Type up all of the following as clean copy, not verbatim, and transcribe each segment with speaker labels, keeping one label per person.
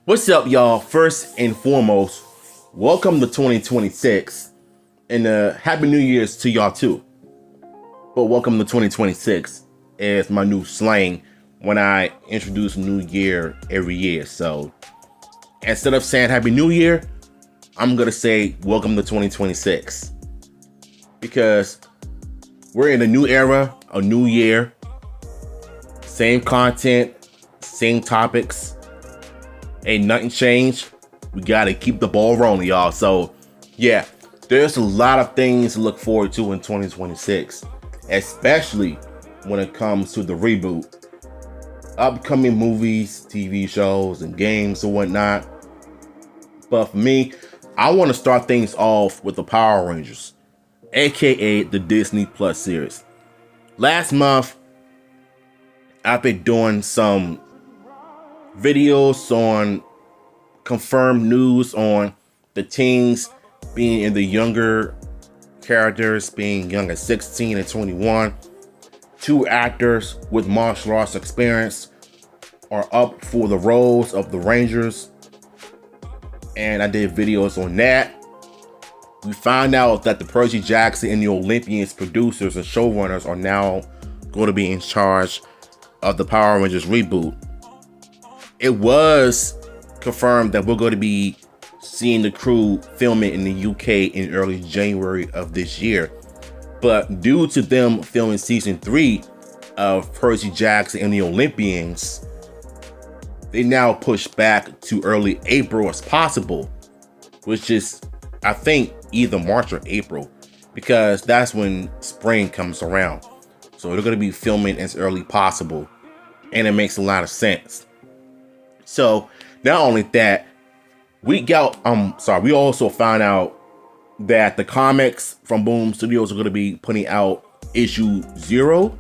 Speaker 1: What's up, y'all? First and foremost, welcome to 2026, and Happy New Year's to y'all too. But welcome to 2026 is my new slang when I introduce a new year every year. So instead of saying Happy New Year, I'm gonna say welcome to 2026 because we're in a new era, a new year, same content, same topics. Ain't nothing changed. We gotta keep the ball rolling, y'all. So yeah, there's a lot of things to look forward to in 2026, especially when it comes to the reboot. Upcoming movies, TV shows, and games and whatnot. But for me, I want to start things off with the Power Rangers, aka the Disney Plus series. Last month, I've been doing some videos on confirmed news on the teens being in the younger characters, being young at 16 and 21. 2 actors with martial arts experience are up for the roles of the Rangers, and I did videos on that. We found out that the Percy Jackson and the Olympians producers and showrunners are now going to be in charge of the Power Rangers reboot. It was confirmed that we're going to be seeing the crew filming in the UK in early January of this year. But due to them filming season 3 of Percy Jackson and the Olympians, they now push back to early April as possible, which is, I think, either March or April, because that's when spring comes around. So they're going to be filming as early possible, and it makes a lot of sense. So not only that, we also found out that the comics from Boom Studios are going to be putting out issue 0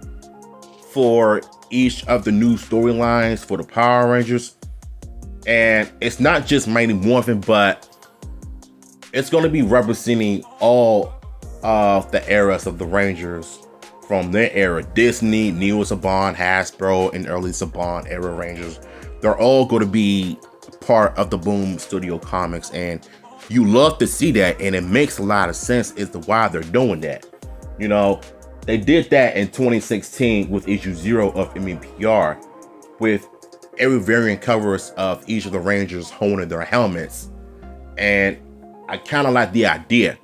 Speaker 1: for each of the new storylines for the Power Rangers. And it's not just Mighty Morphin, but it's going to be representing all of the eras of the Rangers from their era. Disney, Neo Saban, Hasbro, and early Saban era Rangers. They're all going to be part of the Boom Studio comics, and you love to see that, and it makes a lot of sense as to why they're doing that. You know, they did that in 2016 with issue 0 of MEPR, with every variant covers of each of the Rangers holding their helmets, and I kind of like the idea.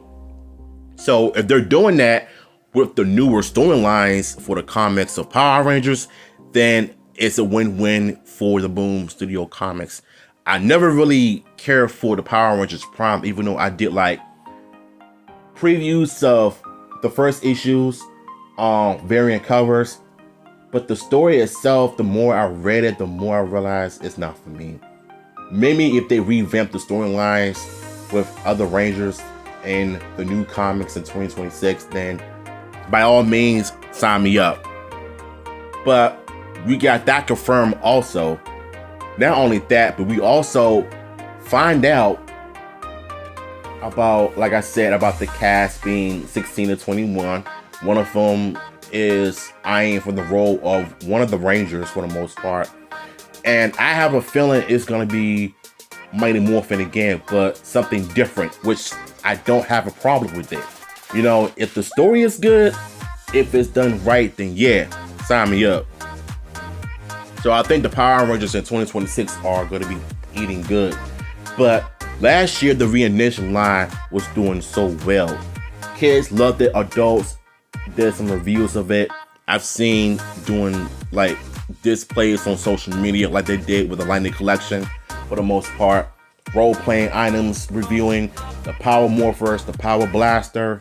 Speaker 1: So if they're doing that with the newer storylines for the comics of Power Rangers, then it's a win-win for the Boom Studio comics. I never really cared for the Power Rangers Prime, even though I did like previews of the first issues on variant covers. But the story itself, the more I read it, the more I realized it's not for me. Maybe if they revamp the storylines with other Rangers in the new comics in 2026, then by all means, sign me up. But we got that confirmed also. Not only that, but we also find out about, like I said, about the cast being 16 to 21. One of them is eyeing for the role of one of the Rangers for the most part. And I have a feeling it's going to be Mighty Morphin again, but something different, which I don't have a problem with it. You know, if the story is good, if it's done right, then yeah, sign me up. So I think the Power Rangers in 2026 are going to be eating good. But last year, the Reignition line was doing so well. Kids loved it. Adults did some reviews of it. I've seen doing like displays on social media like they did with the Lightning Collection for the most part. Role-playing items, reviewing the Power Morphers, the Power Blaster,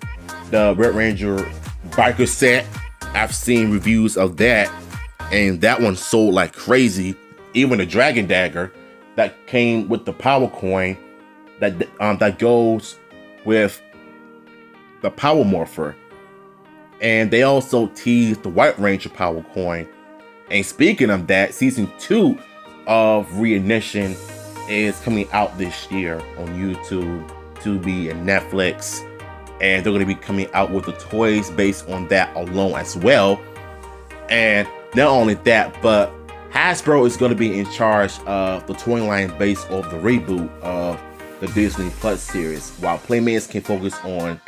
Speaker 1: the Red Ranger biker set. I've seen reviews of that, and that one sold like crazy. Even the Dragon Dagger that came with the Power Coin that goes with the Power Morpher. And they also teased the White Ranger Power Coin. And speaking of that, season 2 of Reignition is coming out this year on YouTube, Tubi, and Netflix. And they're going to be coming out with the toys based on that alone as well. And Not only that, but Hasbro is going to be in charge of the toy line based off the reboot of the Disney Plus series, while Playmates can focus on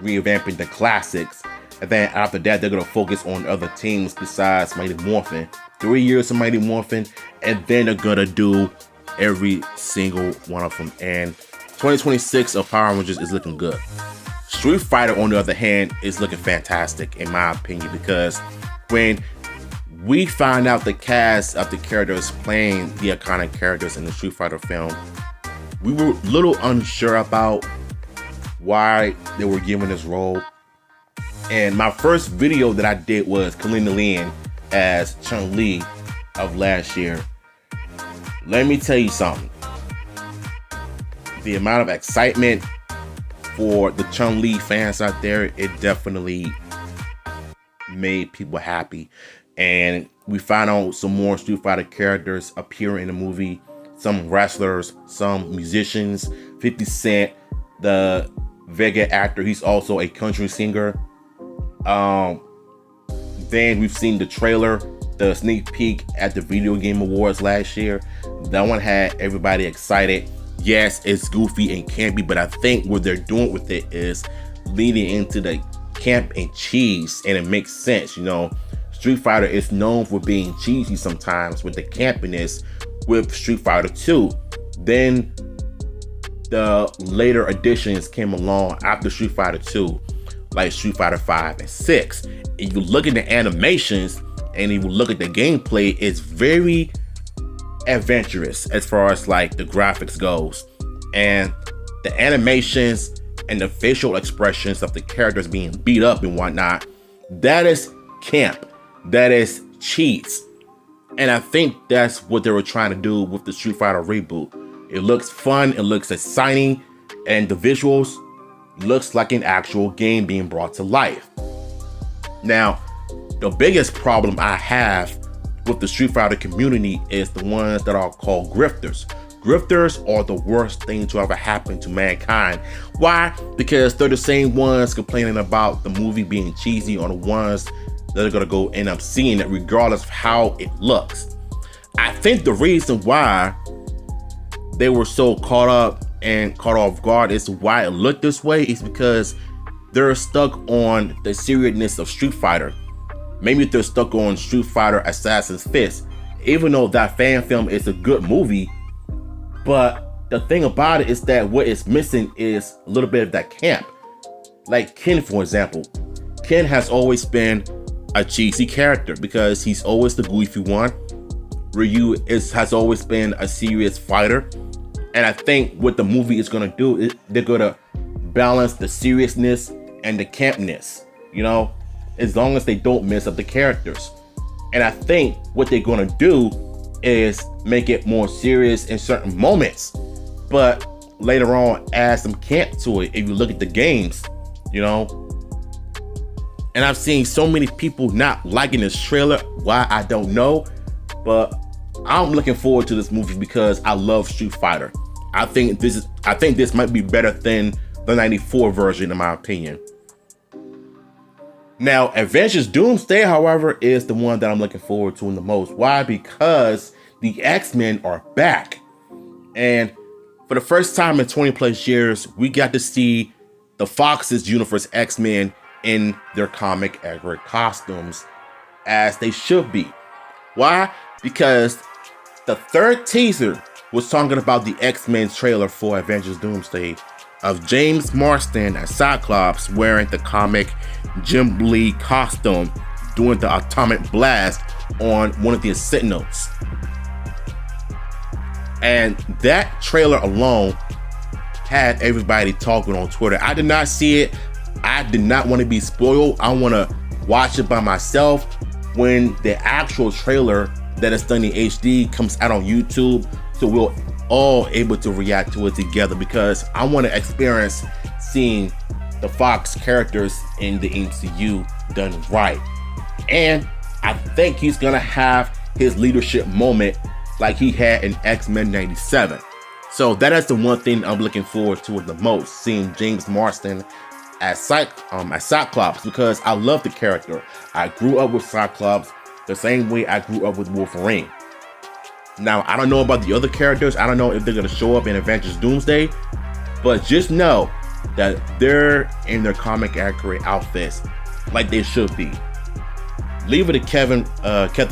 Speaker 1: revamping the classics. And then after that, they're going to focus on other teams besides Mighty Morphin. 3 years of Mighty Morphin, and then they're going to do every single one of them. And 2026 of Power Rangers is looking good. Street Fighter, on the other hand, is looking fantastic, in my opinion, because when we find out the cast of the characters playing the iconic characters in the Street Fighter film, we were a little unsure about why they were given this role. And my first video that I did was Kalina Lin as Chun-Li of last year. Let me tell you something. The amount of excitement for the Chun-Li fans out there, it definitely made people happy. And we found out some more Street Fighter characters appear in the movie. Some wrestlers, some musicians. 50 Cent, the Vega actor, he's also a country singer. Then we've seen the trailer, the sneak peek at the Video Game Awards last year. That one had everybody excited. Yes, it's goofy and campy, but I think what they're doing with it is leading into the camp and cheese, and it makes sense. You know, Street Fighter is known for being cheesy sometimes with the campiness with Street Fighter 2. Then the later additions came along after Street Fighter 2, like Street Fighter 5 and 6. If you look at the animations and if you look at the gameplay, it's very adventurous as far as like the graphics goes. And the animations and the facial expressions of the characters being beat up and whatnot, that is camp. That is cheats. And I think that's what they were trying to do with the Street Fighter reboot. It looks fun, it looks exciting, and the visuals looks like an actual game being brought to life. Now, the biggest problem I have with the Street Fighter community is the ones that are called grifters. Grifters are the worst thing to ever happen to mankind. Why? Because they're the same ones complaining about the movie being cheesy, or the ones that are gonna go end up seeing it regardless of how it looks. I think the reason why they were so caught up and caught off guard as to why it looked this way is because they're stuck on the seriousness of Street Fighter. Maybe they're stuck on Street Fighter Assassin's Fist, even though that fan film is a good movie. But the thing about it is that what it's missing is a little bit of that camp. Like Ken, for example. Ken has always been a cheesy character because he's always the goofy one. Ryu has always been a serious fighter. And I think what the movie is gonna do is they're gonna balance the seriousness and the campness, you know, as long as they don't mess up the characters. And I think what they're gonna do is make it more serious in certain moments, but later on add some camp to it. If you look at the games, you know, and I've seen so many people not liking this trailer. Why, I don't know, but I'm looking forward to this movie because I love Street Fighter. I think this might be better than the 94 version, in my opinion. Now, Avengers Doomsday, however, is the one that I'm looking forward to the most. Why? Because the X-Men are back. And for the first time in 20 plus years, we got to see the Fox's Universe X-Men in their comic accurate costumes, as they should be. Why? Because the third teaser was talking about the X-Men trailer for Avengers Doomsday of James Marsden as Cyclops wearing the comic Jim Lee costume doing the atomic blast on one of the Sentinels. And that trailer alone had everybody talking on Twitter. I did not see it. I did not want to be spoiled. I want to watch it by myself when the actual trailer that is done in HD comes out on YouTube, so we're all able to react to it together, because I want to experience seeing the Fox characters in the MCU done right. And I think he's gonna have his leadership moment like he had in X-Men 97. So that is the one thing I'm looking forward to the most, seeing James Marsden as Cyclops, because I love the character. I grew up with Cyclops. the same way I grew up with Wolverine. Now, I don't know about the other characters. I don't know if they're going to show up in Avengers Doomsday, but just know that they're in their comic accurate outfits like they should be. Leave it to Kevin Feige,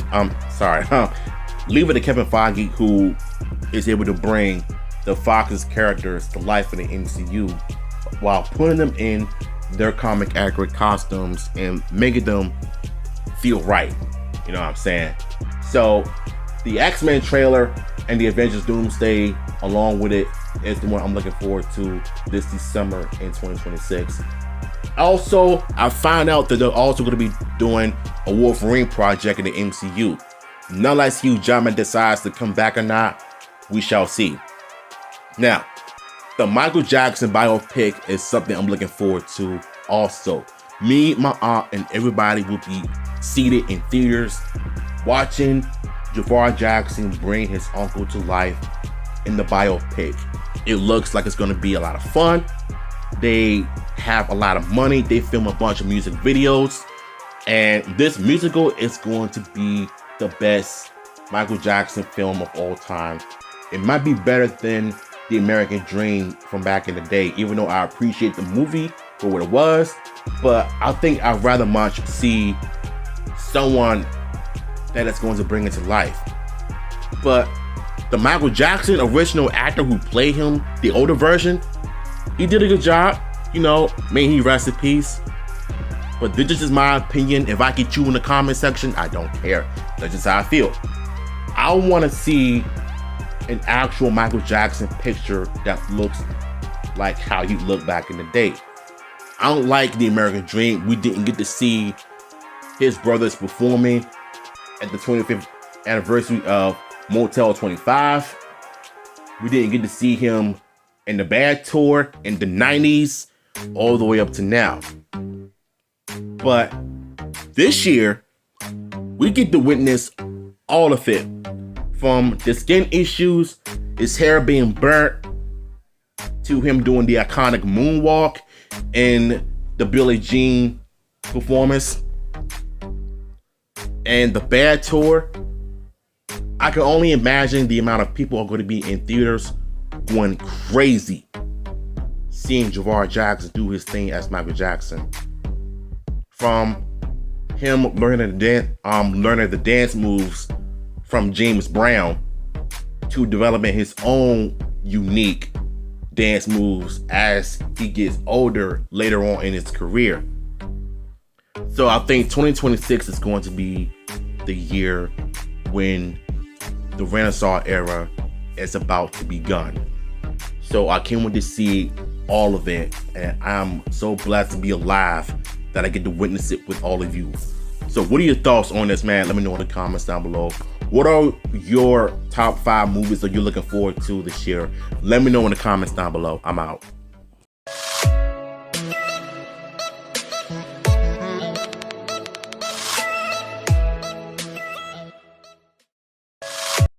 Speaker 1: who is able to bring the Fox's characters to life in the MCU while putting them in their comic accurate costumes and making them feel right. You know what I'm saying? So the X-Men trailer and the Avengers Doomsday along with it is the one I'm looking forward to this December in 2026. Also, I found out that they're also going to be doing a Wolverine project in the MCU. Now let's see if Hugh Jackman decides to come back or not. We shall see. Now, the Michael Jackson biopic is something I'm looking forward to also. Me, my aunt, and everybody will be seated in theaters watching Javar Jackson bring his uncle to life in the biopic. It looks like it's going to be a lot of fun. They have a lot of money. They film a bunch of music videos. And this musical is going to be the best Michael Jackson film of all time. It might be better than The American Dream from back in the day, even though I appreciate the movie for what it was. But I think I'd rather much see someone that is going to bring it to life. But the Michael Jackson original actor who played him, the older version, he did a good job. You know, may he rest in peace. But this is my opinion. If I get you in the comment section, I don't care. That's just how I feel. I want to see an actual Michael Jackson picture that looks like how he looked back in the day. I don't like The American Dream. We didn't get to see his brothers performing at the 25th anniversary of Motel 25. We didn't get to see him in the Bad Tour in the 90s all the way up to now. But this year, we get to witness all of it. From the skin issues, his hair being burnt, to him doing the iconic moonwalk in the Billie Jean performance, and the Bad Tour. I can only imagine the amount of people are going to be in theaters going crazy seeing Javar Jackson do his thing as Michael Jackson. From him learning the dance moves from James Brown to developing his own unique dance moves as he gets older later on in his career. So I think 2026 is going to be the year when the Renaissance era is about to begun. So I can't wait to see all of it, and I'm so blessed to be alive that I get to witness it with all of you. So what are your thoughts on this, man? Let me know in the comments down below. What are your top 5 movies that you're looking forward to this year? Let me know in the comments down below. I'm out.